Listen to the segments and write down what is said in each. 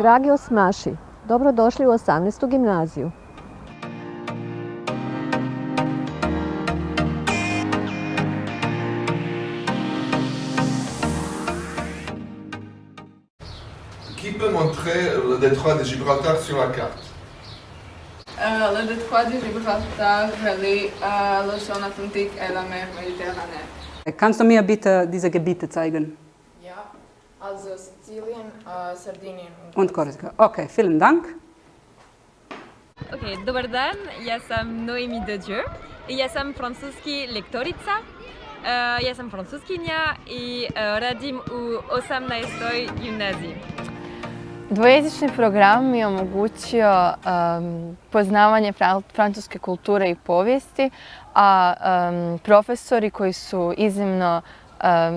Dragi osmaši, dobrodošli u 18. gimnaziju. Qui peut montrer le détroit de Gibraltar sur la carte? Le détroit de Gibraltar relie l'Océan Atlantique et la mer Méditerranée. Kannst du mir bitte diese Gebiete zeigen? Ja, also Sizilien, Sardinien Und Korsika. Okay, vielen Dank. Ok, dobar dan, ja sam Noemi de Dieu i ja sam francuski lektorica. Ja sam francuskinja i radim u 18. gimnaziji. Dvojezični program mi je omogućio poznavanje francuske kulture i povijesti, a profesori koji su iznimno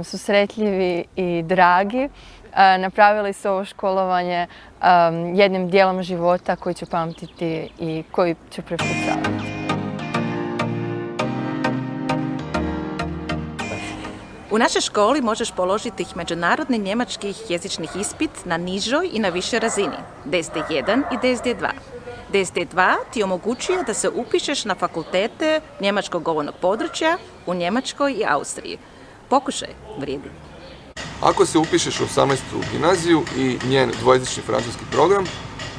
susretljivi i dragi napravili su ovo školovanje jednim dijelom života koji ću pamtiti i koji ću prepucavati. U našoj školi možeš položiti međunarodni njemački jezični ispit na nižoj i na višoj razini, DSD1 i DSD2. DSD2 ti omogućuje da se upišeš na fakultete njemačkog govornog područja u Njemačkoj i Austriji. Pokušaj, vrijedi. Ako se upišeš u 18. gimnaziju i njen dvojezični francuski program,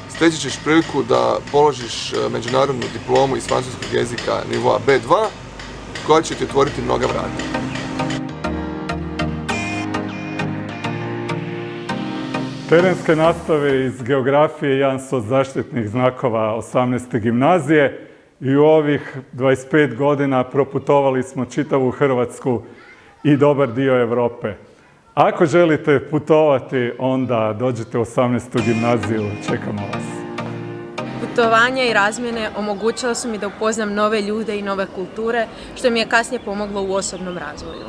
steći ćeš priliku da položiš međunarodnu diplomu iz francuskog jezika nivoa B2, koja će ti otvoriti mnoga vrata. Terenske nastave iz geografije jedan su od zaštitnih znakova 18. gimnazije i u ovih 25 godina proputovali smo čitavu Hrvatsku i dobar dio Europe. Ako želite putovati, onda dođite u 18. gimnaziju, čekamo vas. Putovanja i razmjene omogućila su mi da upoznam nove ljude i nove kulture, što mi je kasnije pomoglo u osobnom razvoju.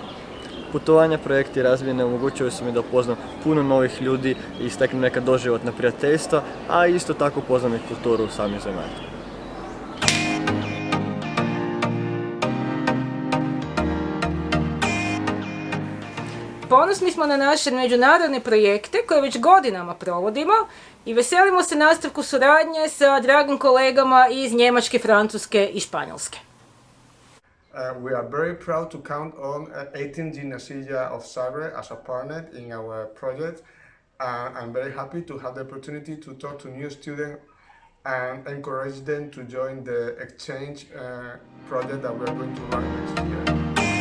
Putovanja, projekti i razmjene omogućuju su mi da upoznam puno novih ljudi i steknem neka doživotna prijateljstva, a isto tako upoznam i kulturu samih zemalja. Ponosni smo na naše međunarodne projekte koje već godinama provodimo i veselimo se nastavku suradnje sa dragim kolegama iz Njemačke, Francuske i Španjolske. We are very proud to count on 18 Gimnasia of Zagreb as a partner in our project. I'm very happy to have the opportunity to talk to new students and encourage them to join the exchange project that we are going to run next year.